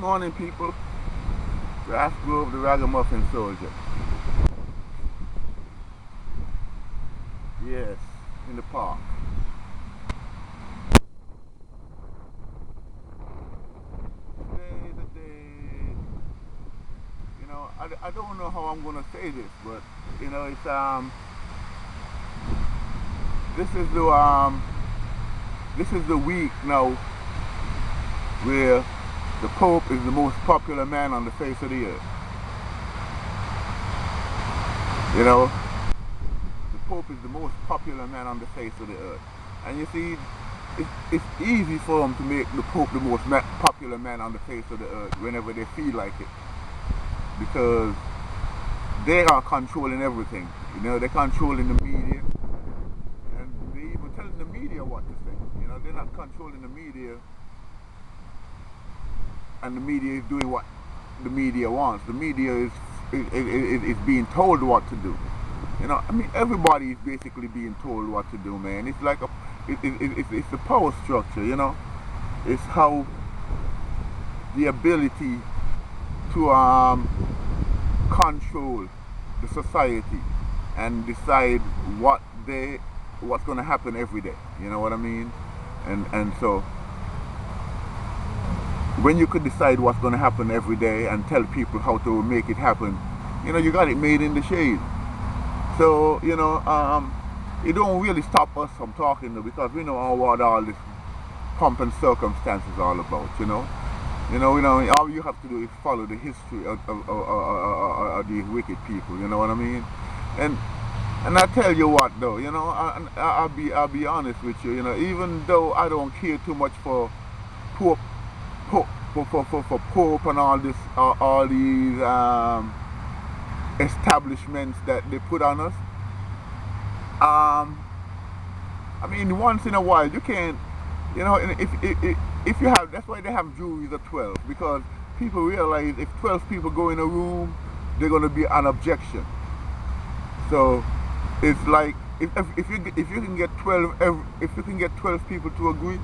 Morning, people. Grass Grove, the Ragamuffin Soldier. Yes, in the park. Today, I don't know how I'm gonna say this, but it's this is the week now where the Pope is the most popular man on the face of the earth. You know, the Pope is the most popular man on the face of the earth. And you see, it's easy for them to make the Pope the most popular man on the face of the earth whenever they feel like it. Because they are controlling everything. They're controlling the media. And they even telling the media what to say. They're not controlling the media. And the media is doing what the media wants. The media is being told what to do. Everybody is basically being told what to do, man. It's like it's the power structure, It's how the ability to control the society and decide what's going to happen every day. You know what I mean? And so when you could decide what's going to happen every day and tell people how to make it happen, you got it made in the shade. So, it don't really stop us from talking though, because we know what all this pomp and circumstance is all about, all you have to do is follow the history of these wicked people, you know what I mean? And I tell you what though, I'll be honest with you, even though I don't care too much for Pope, for Pope and all these establishments that they put on us. Once in a while you can't, if you have, that's why they have juries of 12, because people realize if 12 people go in a room, they're going to be an objection. So it's like if you can get 12 people to agree,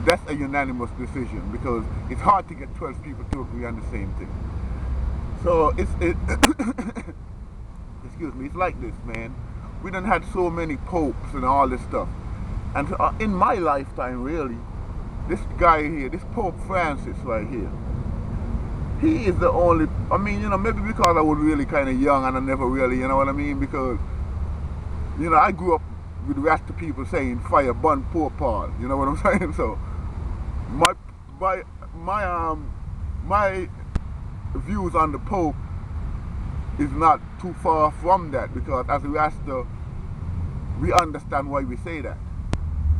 that's a unanimous decision, because it's hard to get 12 people to agree on the same thing. So excuse me, it's like this, man. We done had so many popes and all this stuff, and in my lifetime, really, this guy here, this Pope Francis right here, he is the only. Maybe because I was really kind of young and I never really, you know what I mean? Because I grew up with the rest of people saying fire burn Pope Paul. You know what I'm saying? So my views on the Pope is not too far from that, because as a Rasta, we understand why we say that.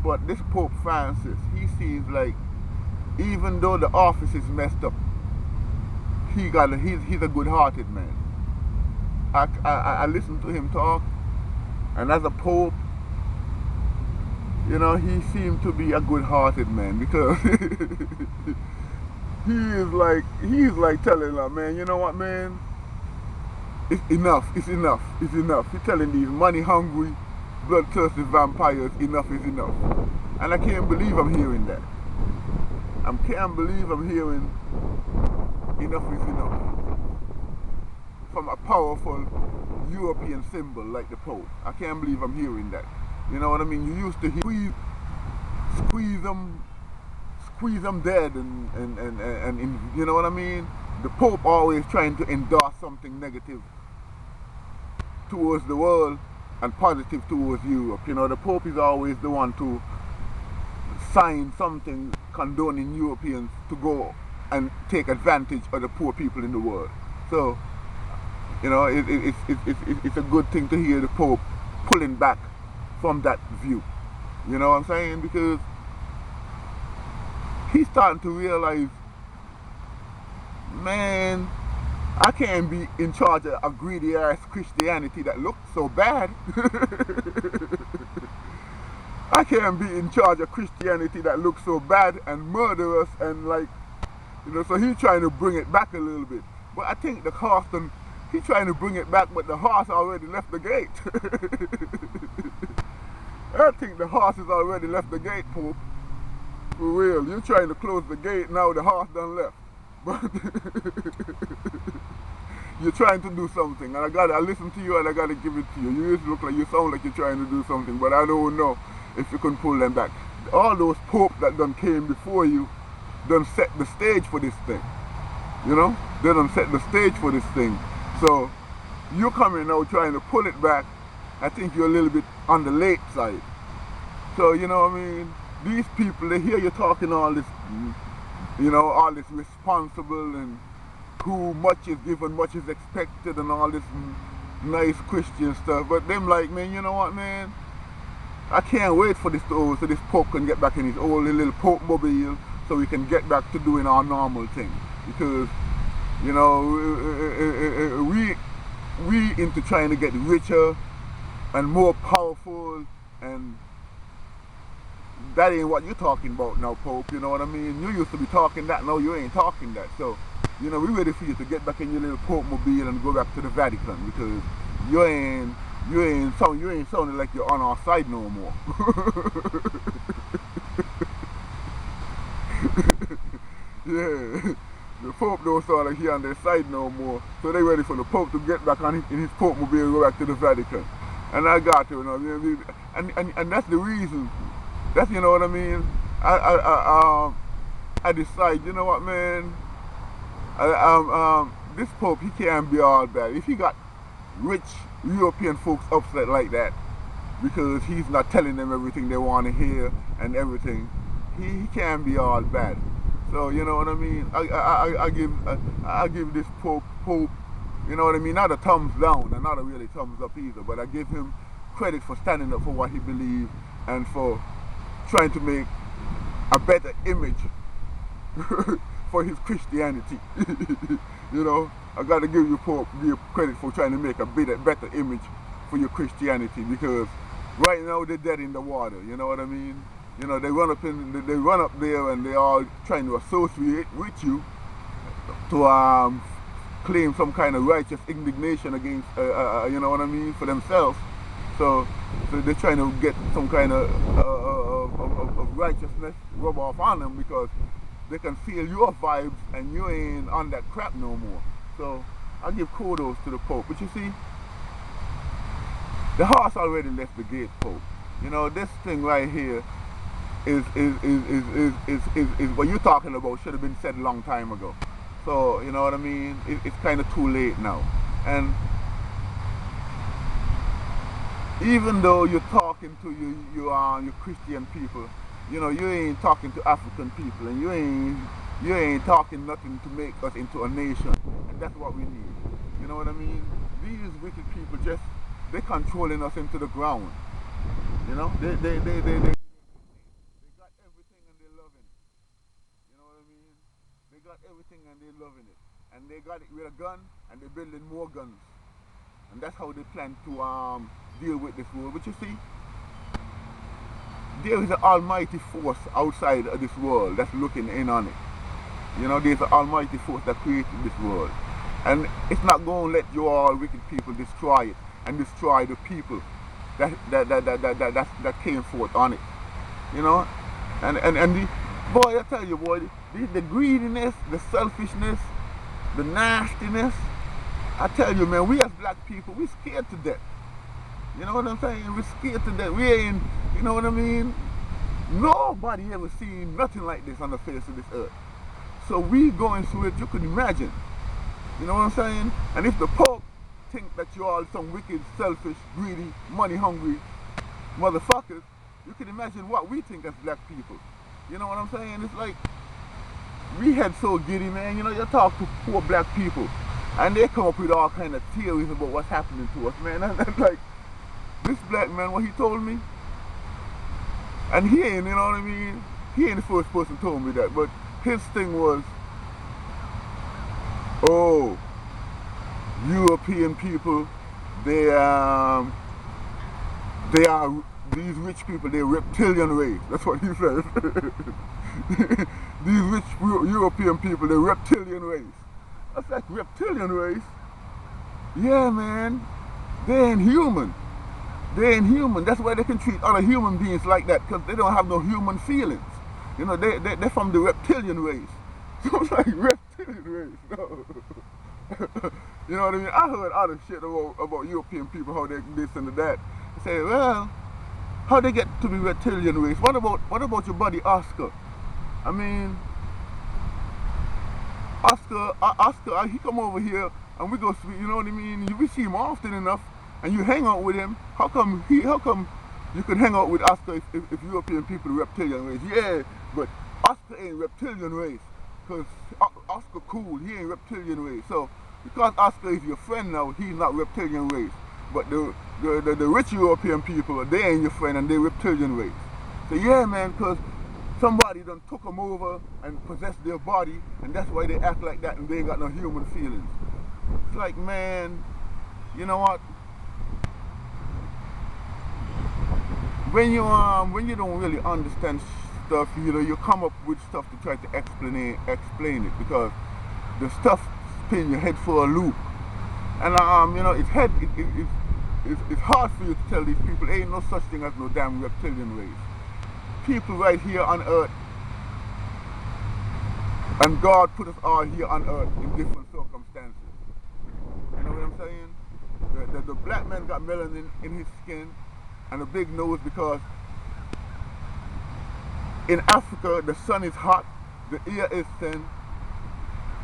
But this Pope Francis, he seems like, even though the office is messed up, he's a good-hearted man. I listen to him talk, and as a Pope, he seemed to be a good-hearted man, because he's like telling them, man, you know what, man? It's enough. He's telling these money-hungry, bloodthirsty vampires, enough is enough. And I can't believe I'm hearing that. I can't believe I'm hearing enough is enough from a powerful European symbol like the Pope. I can't believe I'm hearing that. You know what I mean? You used to hear squeeze them dead, and you know what I mean? The Pope always trying to endorse something negative towards the world and positive towards Europe. The Pope is always the one to sign something condoning Europeans to go and take advantage of the poor people in the world. So, it's a good thing to hear the Pope pulling back from that view. You know what I'm saying? Because he's starting to realize, man, I can't be in charge of a greedy ass Christianity that looks so bad. I can't be in charge of Christianity that looks so bad and murderous and so he's trying to bring it back a little bit. But I think the horse, he's trying to bring it back, but the horse already left the gate. I think the horse has already left the gate, Pope. For real, you're trying to close the gate, now the horse done left. But you're trying to do something, and I listen to you, and I gotta give it to you. You just look like you sound like you're trying to do something, but I don't know if you can pull them back. All those popes that done came before you done set the stage for this thing. You know, they done set the stage for this thing. So you're coming now trying to pull it back. I think you're a little bit on the late side. So you know what I mean. These people, they hear you talking all this, you know, all this responsible and who much is given, much is expected, and all this nice Christian stuff. But them like, man, you know what, man? I can't wait for this to over so this Pope can get back in his old little Pope mobile so we can get back to doing our normal thing. Because, you know, we into trying to get richer and more powerful, and that ain't what you're talking about now, Pope. You know what I mean? You used to be talking that, now you ain't talking that. So, you know, we're ready for you to get back in your little Pope mobile and go back to the Vatican, because you ain't sounding like you're on our side no more. Yeah, the Pope don't sound like he on their side no more. So they ready for the Pope to get back on in his Pope mobile and go back to the Vatican. And I got to, you know, and that's the reason. That's, you know what I mean. I decide, you know what, man. This Pope, he can't be all bad. If he got rich European folks upset like that because he's not telling them everything they want to hear and everything, he can't be all bad. So you know what I mean. I give this Pope, you know what I mean, not a thumbs down and not a really thumbs up either, but I give him credit for standing up for what he believes and for trying to make a better image for his Christianity. You know, I gotta give you Pope credit for trying to make a better image for your Christianity, because right now they're dead in the water. You know what I mean? You know, they run up there and they all trying to associate with you to claim some kind of righteous indignation against, you know what I mean, for themselves. So they're trying to get some kind of righteousness rub off on them, because they can feel your vibes and you ain't on that crap no more. So I give kudos to the Pope. But you see, the horse already left the gate, Pope. You know, this thing right here is what you're talking about should have been said a long time ago. So, you know what I mean? It's kind of too late now. And even though you're talking to your Christian people, you know, you ain't talking to African people, and you ain't talking nothing to make us into a nation. And that's what we need. You know what I mean? These wicked people they're controlling us into the ground. You know? They got everything and they're loving it. You know what I mean? They got everything and they're loving it. And they got it with a gun and they're building more guns. And that's how they plan to deal with this world. But you see, there is an almighty force outside of this world that's looking in on it. You know, there's an almighty force that created this world. And it's not going to let you all wicked people destroy it and destroy the people that came forth on it. You know? And the, boy, I tell you, boy, the greediness, the selfishness, the nastiness, I tell you, man, we as black people, we scared to death. You know what I'm saying? We're scared to death. We ain't, you know what I mean? Nobody ever seen nothing like this on the face of this earth. So we going through it, you can imagine. You know what I'm saying? And if the Pope think that you're all some wicked, selfish, greedy, money-hungry motherfuckers, you can imagine what we think as black people. You know what I'm saying? It's like, we head so giddy, man. You know, you talk to poor black people, and they come up with all kind of theories about what's happening to us, man. And like, this black man, what he told me, and he ain't, you know what I mean? He ain't the first person told me that, but his thing was, oh, European people, they are, these rich people, they're reptilian race. That's what he says. These rich European people, they're reptilian race. That's like reptilian race? Yeah, man. They ain't human. They ain't human. That's why they can treat other human beings like that, because they don't have no human feelings. You know, they're from the reptilian race. So it's like reptilian race. No. You know what I mean? I heard other shit about European people, how they this and that. They say, well, how they get to be reptilian race? What about your buddy Oscar? I mean, Oscar, he come over here and we go speak. You know what I mean? We see him often enough, and you hang out with him. How come you could hang out with Oscar if European people are reptilian race? Yeah, but Oscar ain't reptilian race, cause Oscar cool. He ain't reptilian race. So because Oscar is your friend now, he's not reptilian race. But the rich European people, they ain't your friend and they reptilian race. So yeah, man, cause somebody done took them over and possessed their body, and that's why they act like that and they ain't got no human feelings. It's like, man, you know what? When you don't really understand stuff, you come up with stuff to try to explain it, because the stuff spin your head for a loop. And it's hard for you to tell these people ain't no such thing as no damn reptilian race. People right here on earth, and God put us all here on earth in different circumstances. You know what I'm saying? The black man got melanin in his skin and a big nose because in Africa the sun is hot, the air is thin,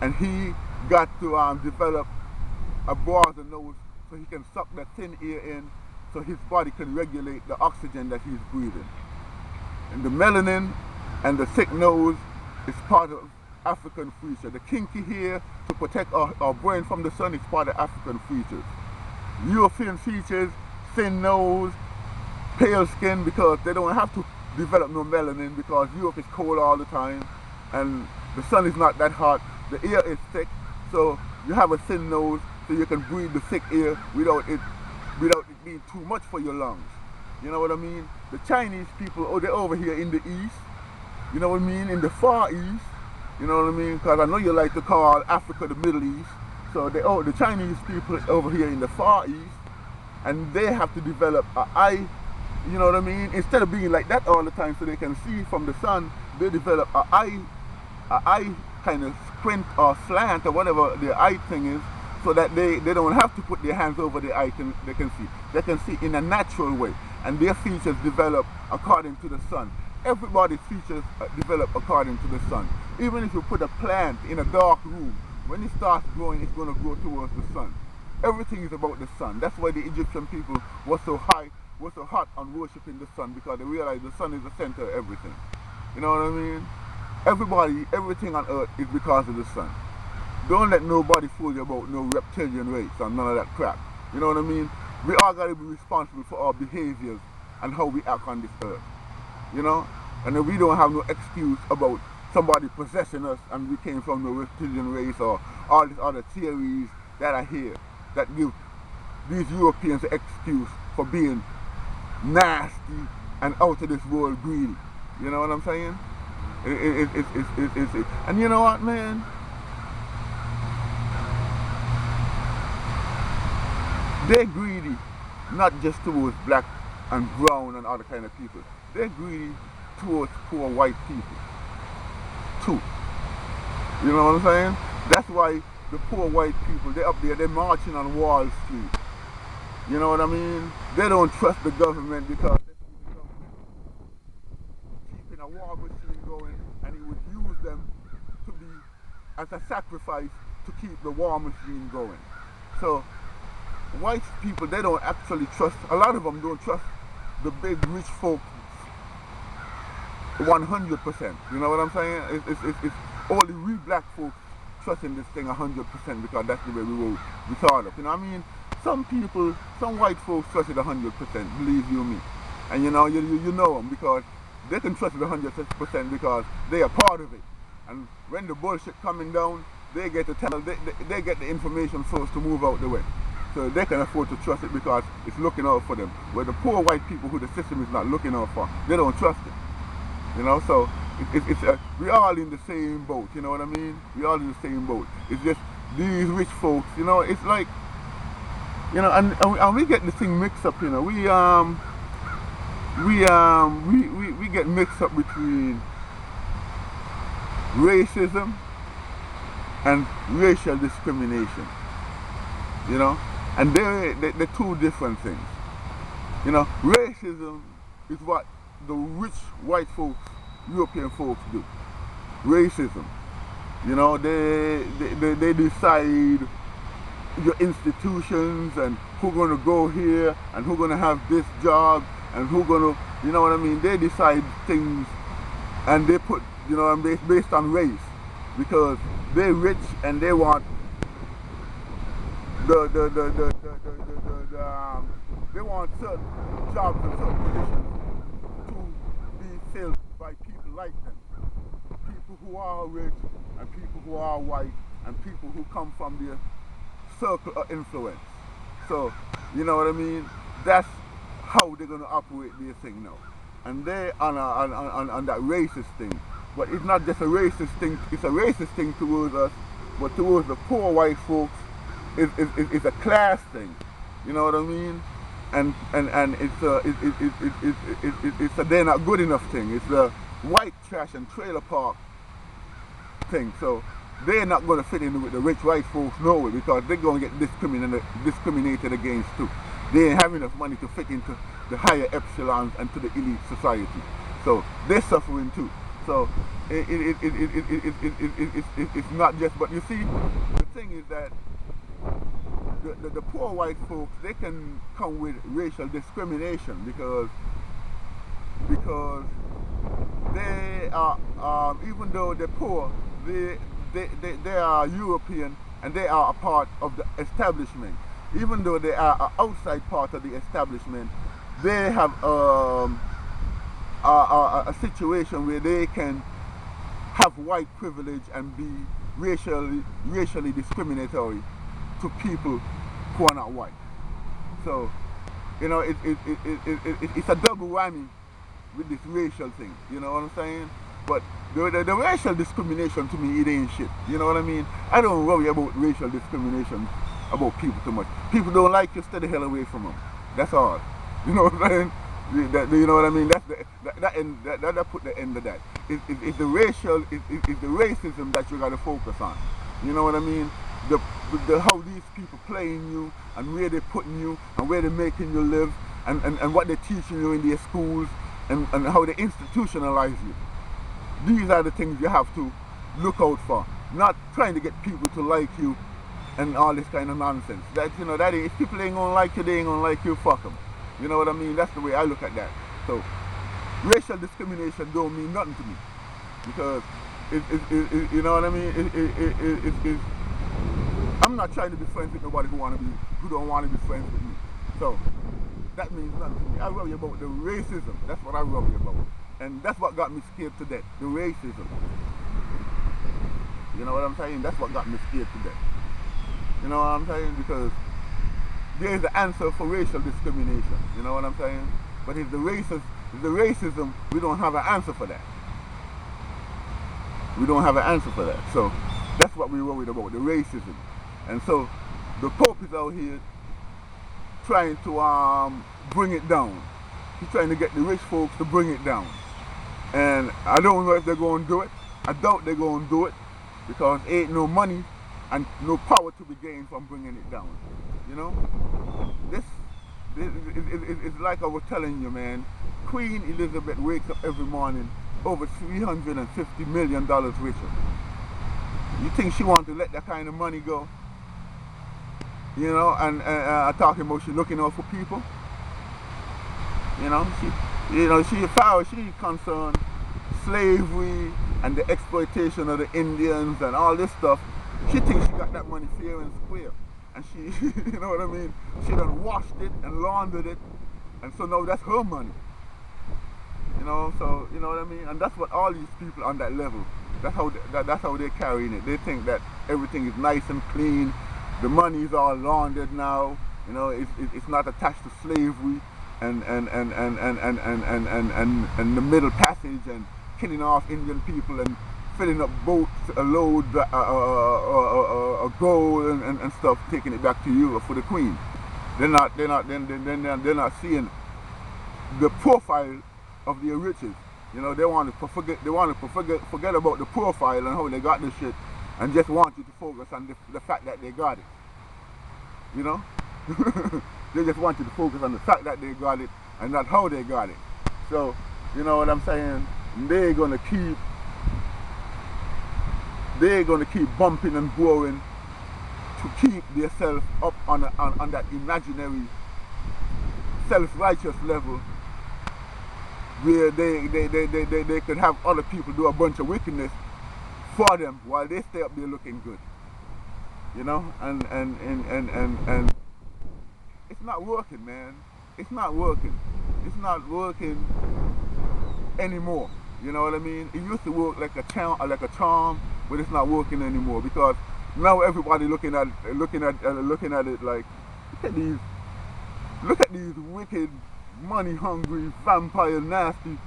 and he got to develop a broader nose so he can suck that thin air in so his body can regulate the oxygen that he's breathing. And the melanin and the thick nose is part of African feature. The kinky hair to protect our brain from the sun is part of African features. European features, thin nose, pale skin, because they don't have to develop no melanin because Europe is cold all the time and the sun is not that hot. The air is thick, so you have a thin nose so you can breathe the thick air without it being too much for your lungs. You know what I mean? The Chinese people, they're over here in the east. You know what I mean? In the far east. You know what I mean? Because I know you like to call Africa the Middle East. So the Chinese people over here in the far east, and they have to develop an eye. You know what I mean? Instead of being like that all the time so they can see from the sun, they develop an eye kind of squint or slant or whatever their eye thing is, so that they don't have to put their hands over their eye, they can see. They can see in a natural way. And their features develop according to the sun. Everybody's features develop according to the sun. Even if you put a plant in a dark room, when it starts growing, it's going to grow towards the sun. Everything is about the sun. That's why the Egyptian people were so hot on worshiping the sun, because they realized the sun is the center of everything. You know what I mean? Everything on earth is because of the sun. Don't let nobody fool you about no reptilian race and none of that crap. You know what I mean? We all got to be responsible for our behaviors and how we act on this earth. You know? And then we don't have no excuse about somebody possessing us and we came from the reptilian race or all these other theories that are here that give these Europeans an excuse for being nasty and out of this world greedy. You know what I'm saying? And you know what, man? They're greedy, not just towards black and brown and other kind of people. They're greedy towards poor white people, too. You know what I'm saying? That's why the poor white people, they're up there, they're marching on Wall Street. You know what I mean? They don't trust the government because they see the government keeping a war machine going, and it would use them to be as a sacrifice to keep the war machine going. So white people, they don't actually trust, a lot of them don't trust the big rich folk 100%. You know what I'm saying? It's only we black folks trusting this thing 100% because that's the way we thought of. You know what I mean? Some people, some white folks trust it 100%, believe you me. And you know, you know them because they can trust it 100% because they are part of it. And when the bullshit coming down, they get to tell, they get the information first to move out the way. So they can afford to trust it because it's looking out for them. Where the poor white people who the system is not looking out for, they don't trust it. You know, so we all in the same boat, you know what I mean? We all in the same boat. It's just these rich folks, you know, it's like, you know, and we get the thing mixed up, you know. We get mixed up between racism and racial discrimination. You know, and they're two different things. You know, racism is what the rich white folks, European folks do. Racism. You know, they decide your institutions and who's going to go here and who's going to have this job and who's going to, you know what I mean? They decide things and they put, you know, based on race, because they're rich and they want they want certain jobs and certain positions to be filled by people like them. People who are rich and people who are white and people who come from their circle of influence. So, you know what I mean? That's how they're going to operate their thing now. And they're on that racist thing. But it's not just a racist thing, it's a racist thing towards us, but towards the poor white folks, it's a class thing. You know what I mean? And it's a they're not good enough thing. It's a white trash and trailer park thing. So they're not going to fit in with the rich white folks nowhere, because they're going to get discriminated against too. They ain't have enough money to fit into the higher echelons and to the elite society. So they're suffering too. So it's not just, but you see, the thing is that the poor white folks, they can come with racial discrimination because they are, even though they're poor, they are European and they are a part of the establishment. Even though they are an outside part of the establishment, they have a situation where they can have white privilege and be racially discriminatory to people who are not white. So, you know, it's a double whammy with this racial thing. You know what I'm saying? But the racial discrimination, to me, it ain't shit. You know what I mean? I don't worry about racial discrimination about people too much. People don't like you, stay the hell away from them. That's all. You know what I'm saying? You know what I mean? That's that put the end of that. It's the racism that you got to focus on. You know what I mean? How these people playing you and where they're putting you and where they're making you live and what they're teaching you in their schools and how they institutionalize you. These are the things you have to look out for. Not trying to get people to like you and all this kind of nonsense. That, you know, that if people ain't gonna like you, they ain't gonna like you, fuck them. You know what I mean? That's the way I look at that. So, racial discrimination don't mean nothing to me. Because, you know what I mean? I'm not trying to be friends with nobody who don't want to be friends with me. So, that means nothing to me. I worry about the racism. That's what I worry about. And that's what got me scared to death. The racism. You know what I'm saying? That's what got me scared to death. You know what I'm saying? Because there is the answer for racial discrimination. You know what I'm saying? But if the racism, we don't have an answer for that. We don't have an answer for that. So that's what we're worried about, the racism. And so the Pope is out here trying to bring it down. He's trying to get the rich folks to bring it down. And I don't know if they're going to do it. I doubt they're going to do it, because there ain't no money and no power to be gained from bringing it down. You know? This it's like I was telling you, man. Queen Elizabeth wakes up every morning over $350 million richer. You think she wants to let that kind of money go? You know, and talking about she looking out for people. You know, as far as she's concerned, slavery and the exploitation of the Indians and all this stuff, she thinks she got that money fair and square. And she, you know what I mean? She done washed it and laundered it, and so now that's her money. You know, so, you know what I mean? And that's what all these people on that level, that's how they're carrying it. They think that everything is nice and clean, the money is all laundered now, you know, it's not attached to slavery and the Middle Passage and killing off Indian people and filling up boats, a load of gold and stuff, taking it back to Europe for the Queen. They're not seeing the profile of their riches. You know, they want to forget about the profile and how they got this shit, and just want you to focus on the fact that they got it. You know? They just want you to focus on the fact that they got it and not how they got it. So, you know what I'm saying? They're gonna keep bumping and growing to keep themselves up on that imaginary self-righteous level where they could have other people do a bunch of wickedness for them while they stay up there looking good. You know? And it's not working, man. It's not working. It's not working anymore. You know what I mean? It used to work like a charm, but it's not working anymore because now everybody looking at it like, look at these wicked, money-hungry, vampire, nasty.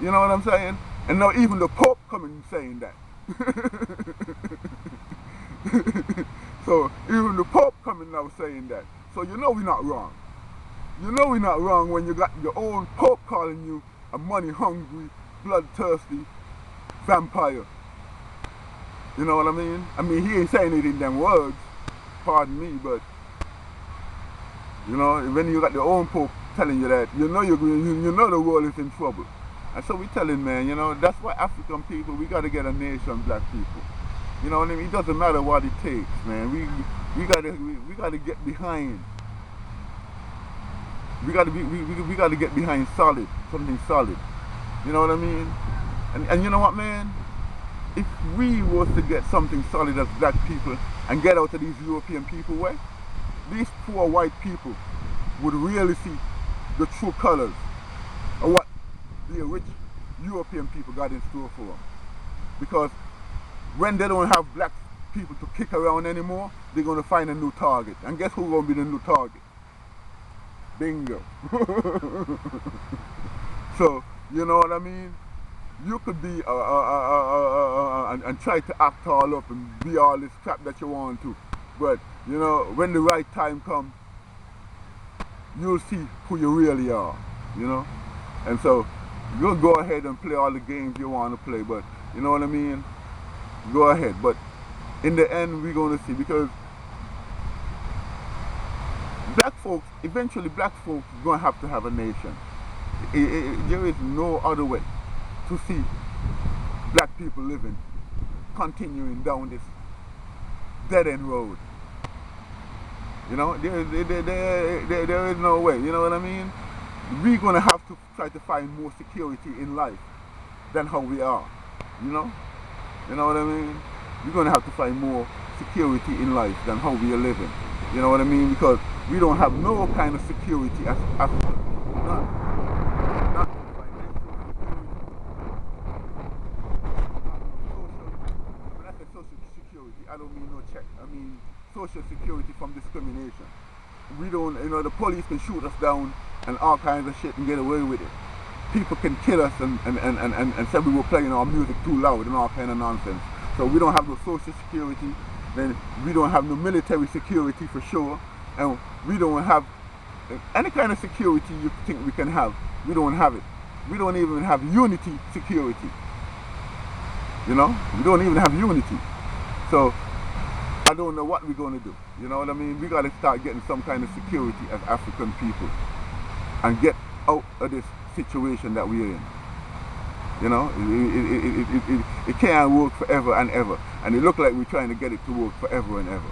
You know what I'm saying? And now even the Pope coming saying that. So even the Pope coming now saying that. So you know we're not wrong. You know we're not wrong when you got your own Pope calling you a money-hungry, bloodthirsty vampire. You know what I mean? I mean, he ain't saying it in them words, pardon me, but you know, when you got your own Pope telling you that, you know you know the world is in trouble. And so we telling, man, you know, that's why African people, we got to get a nation, black people. You know what I mean? It doesn't matter what it takes, man. We got to get behind. We got to get behind solid, something solid. You know what I mean? And you know what, man? If we was to get something solid as black people and get out of these European people way, these poor white people would really see the true colors of what the rich European people got in store for them. Because when they don't have black people to kick around anymore, they're going to find a new target. And guess who's going to be the new target? Bingo. So, you know what I mean? You could be and try to act all up and be all this crap that you want to. But, you know, when the right time comes, you'll see who you really are, you know? And so, you'll go ahead and play all the games you want to play, but, you know what I mean? Go ahead. But in the end, we're going to see, because eventually black folks are going to have a nation. There is no other way to see black people living, continuing down this dead-end road. You know, there is no way, you know what I mean? We're going to have to try to find more security in life than how we are, you know? You know what I mean? We're going to have to find more security in life than how we are living. You know what I mean? Because we don't have no kind of security as Africans. Not financial security. When I say social security, I don't mean no check. I mean social security from discrimination. We don't, you know, the police can shoot us down and all kinds of shit and get away with it. People can kill us and say we were playing our music too loud and all kind of nonsense. So we don't have no social security, then we don't have no military security for sure, and we don't have any kind of security you think we can have. We don't have it. We don't even have unity security. You know? We don't even have unity. So I don't know what we're going to do. You know what I mean? We got to start getting some kind of security as African people and get out of this situation that we're in. You know, it can't work forever and ever, and it looks like we're trying to get it to work forever and ever.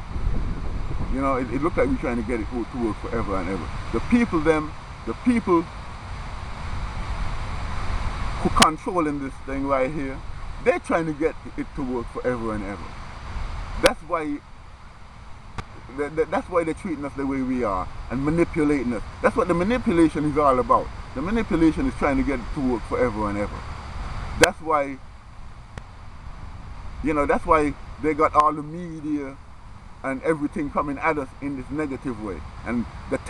You know, it looks like we're trying to get it to work forever and ever. The people who controlling this thing right here, they're trying to get it to work forever and ever. That's why they're treating us the way we are and manipulating us. That's what the manipulation is all about. The manipulation is trying to get it to work forever and ever. That's why, you know, that's why they got all the media and everything coming at us in this negative way. And this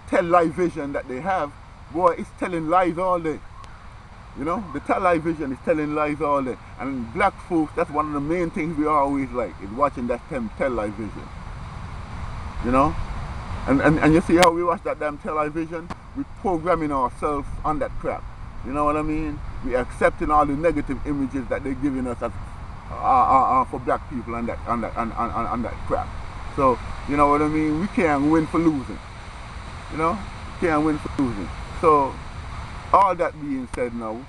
television that they have, boy, it's telling lies all day. You know, the television is telling lies all day. And black folks, that's one of the main things we always like, is watching that television. You know? And you see how we watch that damn television? We're programming ourselves on that crap. You know what I mean? We're accepting all the negative images that they're giving us for black people and that crap. So, you know what I mean? We can't win for losing. You know? Can't win for losing. So, all that being said now,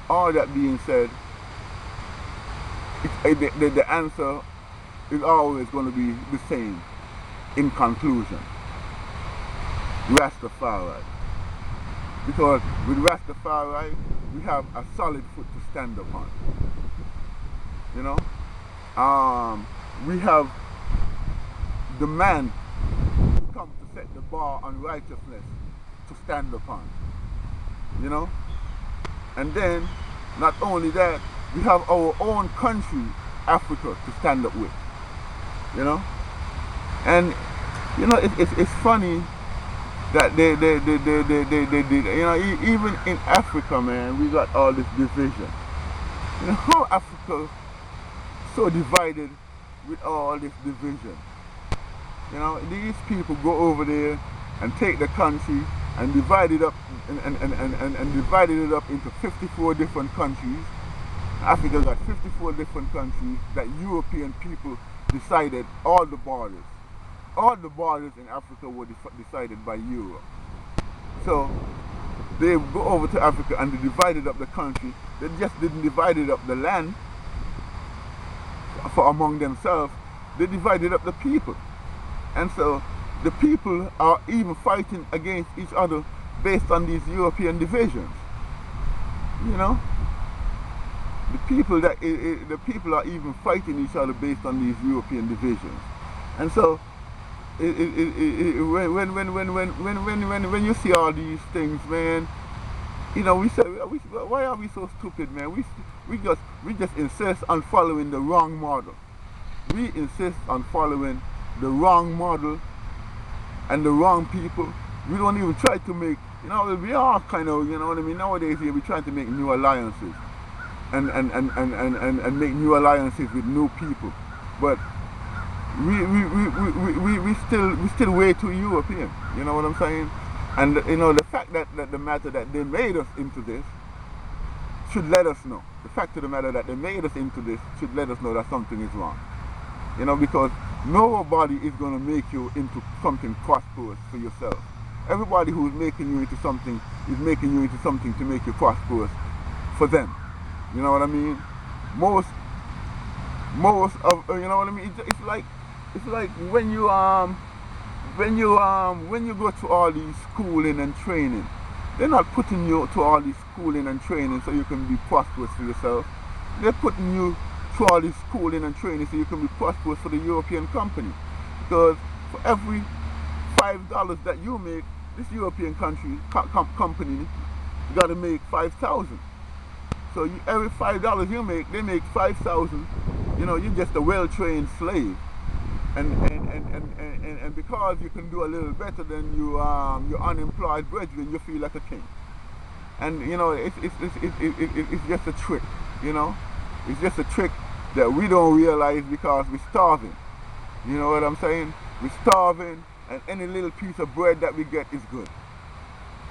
all that being said, the answer is always going to be the same in conclusion. Rastafari. Because with Rastafari, we have a solid foot to stand upon. You know? We have the man who come to set the bar on righteousness to stand upon. You know? And then, not only that, we have our own country, Africa, to stand up with. You know? And, you know, it's funny that they you know, even in Africa, man, we got all this division. You know, how Africa so divided with all this division? You know, these people go over there and take the country and divide it up and divided it up into 54 different countries. Africa got 54 different countries that European people decided all the borders. All the borders in Africa were decided by Europe. So they go over to Africa and they divided up the country. They just didn't divide it up the land for among themselves. They divided up the people. And so the people are even fighting against each other based on these European divisions. You know? The people are even fighting each other based on these European divisions. And so when you see all these things, man, you know, we say, why are we so stupid, man? We just insist on following the wrong model. We insist on following the wrong model and the wrong people. We don't even try to make, you know, we are kind of, you know what I mean, nowadays here we're trying to make new alliances and make new alliances with new people. But we still way too European, you know what I'm saying? And you know, the fact that the matter that they made us into this should let us know. The fact of the matter that they made us into this should let us know that something is wrong. You know, because nobody is going to make you into something prosperous for yourself. Everybody who is making you into something is making you into something to make you prosperous for them. You know what I mean? Most of, you know what I mean? It's like when you go to all these schooling and training, they're not putting you to all these schooling and training so you can be prosperous for yourself. They're putting you to all this schooling and training so you can be prosperous for the European company. Because for every $5 that you make, this European company got to make 5,000. So every $5 you make, they make 5,000. You know, you're just a well-trained slave. And because you can do a little better than your unemployed brethren, you feel like a king. And you know, it's just a trick. You know, it's just a trick that we don't realize because we're starving. You know what I'm saying? We're starving, and any little piece of bread that we get is good.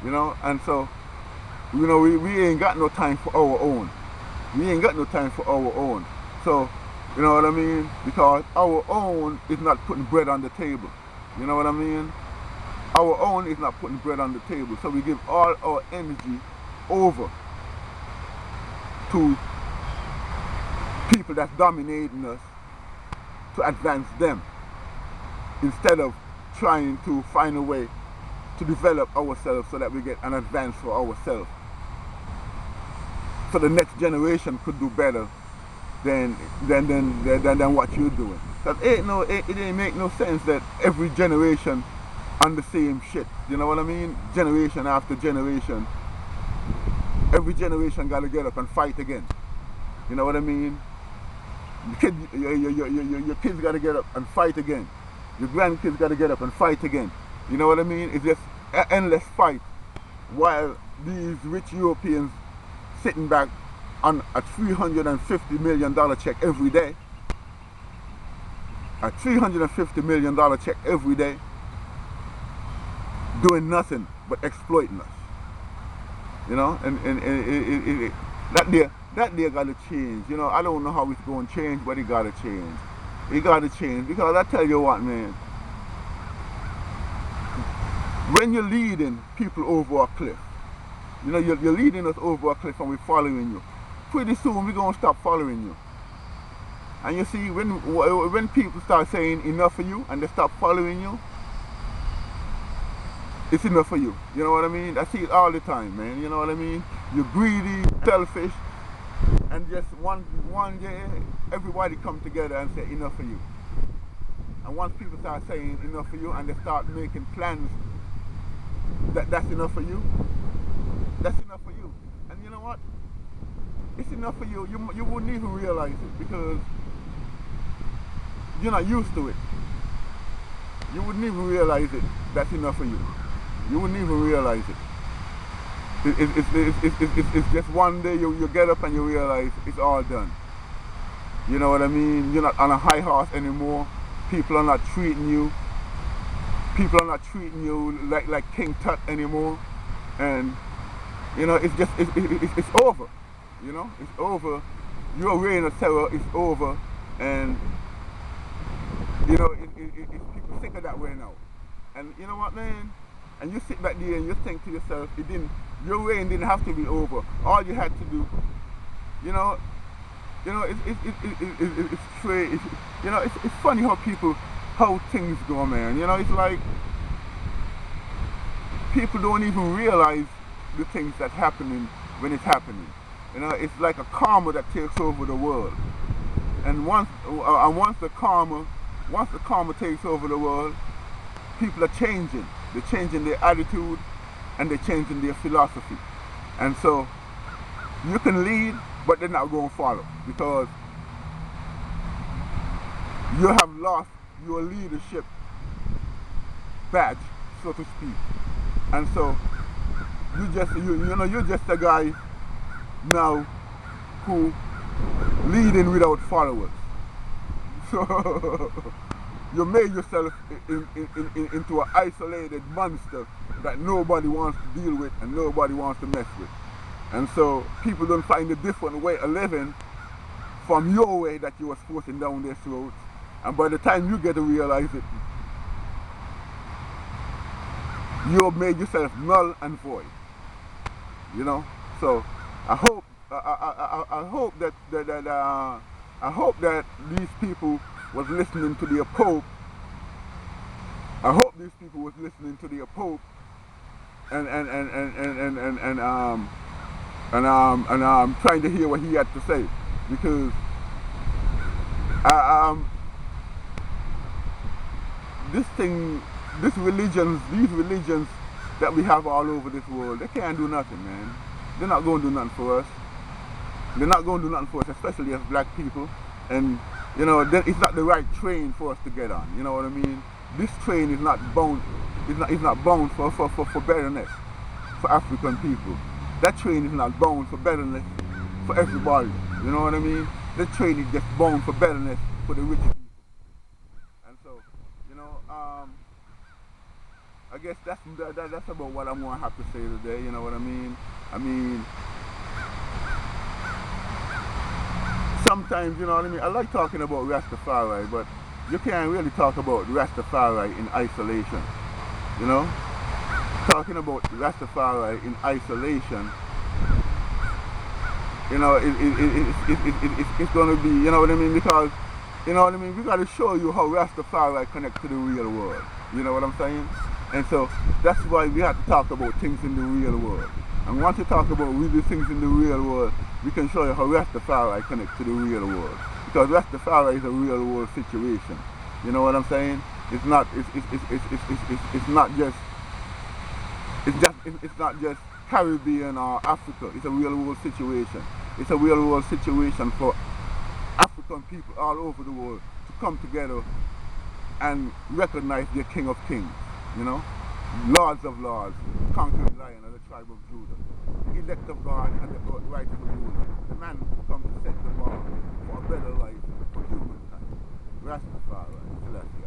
You know, and so, you know, we ain't got no time for our own. We ain't got no time for our own. So, you know what I mean? Because our own is not putting bread on the table. You know what I mean? Our own is not putting bread on the table. So we give all our energy over to people that's dominating us to advance them, instead of trying to find a way to develop ourselves so that we get an advance for ourselves, so the next generation could do better than what you're doing. Because it ain't make no sense that every generation on the same shit. You know what I mean? Generation after generation, every generation got to get up and fight again. You know what I mean? Your kids got to get up and fight again. Your grandkids got to get up and fight again. You know what I mean? It's just an endless fight, while these rich Europeans sitting back on a $350 million check every day. A $350 million check every day, doing nothing but exploiting us. You know, and that day gotta change. You know, I don't know how it's going to change, but it gotta change. It gotta change because I tell you what, man. When you're leading people over a cliff, you know, you're leading us over a cliff and we're following you. Pretty soon we're gonna stop following you. And you see, when people start saying enough of you and they stop following you, it's enough for you. You know what I mean? I see it all the time, man. You know what I mean? You're greedy, selfish, and just one day everybody come together and say enough for you. And once people start saying enough for you and they start making plans that's enough for you, that's enough for you. And you know what? It's enough for you. You wouldn't even realize it because you're not used to it. You wouldn't even realize it. That's enough for you. You wouldn't even realize it. It's just one day you get up and you realize it's all done. You know what I mean? You're not on a high horse anymore. People are not treating you like King Tut anymore. And you know, it's over. You know, it's over. Your reign of terror is over, and you know, people sick of that way now. And you know what, man? And you sit back there and you think to yourself, your reign didn't have to be over. All you had to do, you know, it's straight. You know, it's funny how things go, man. You know, it's like people don't even realize the things that's happening when it's happening. You know, it's like a karma that takes over the world. And once the karma takes over the world, people are changing. They're changing their attitude and they're changing their philosophy. And so you can lead, but they're not going to follow because you have lost your leadership badge, so to speak. And so you're just a guy now who leading without followers. So you made yourself into an isolated monster that nobody wants to deal with and nobody wants to mess with. And so people don't find a different way of living from your way that you were forcing down their throats. And by the time you get to realize it, you've made yourself null and void. You know? So I hope that these people was listening to their Pope. I hope these people was listening to their Pope and trying to hear what he had to say, because these religions that we have all over this world, they can't do nothing, man. They're not going to do nothing for us. They're not going to do nothing for us, especially as black people. And you know, it's not the right train for us to get on. You know what I mean? This train is not bound. It's not bound for betterness for African people. That train is not bound for betterness for everybody. You know what I mean? The train is just bound for betterness for the rich people. And so, you know, I guess that's about what I'm gonna have to say today. You know what I mean? I mean, sometimes, you know what I mean, I like talking about Rastafari, but you can't really talk about Rastafari in isolation. You know? Talking about Rastafari in isolation, you know, it's going to be, you know what I mean, because, you know what I mean, we got to show you how Rastafari connects to the real world. You know what I'm saying? And so that's why we have to talk about things in the real world. And once you talk about really things in the real world, we can show you how Rastafari connects to the real world. Because Rastafari is a real world situation. You know what I'm saying? It's not just Caribbean or Africa. It's a real world situation. It's a real world situation for African people all over the world to come together and recognize their King of Kings. You know, Lords of Lords, conquering Lion of the tribe of Judah, the elect of God and the rightful ruler, the man who comes to set the bar for a better life for humankind. Rastafari, Celestial.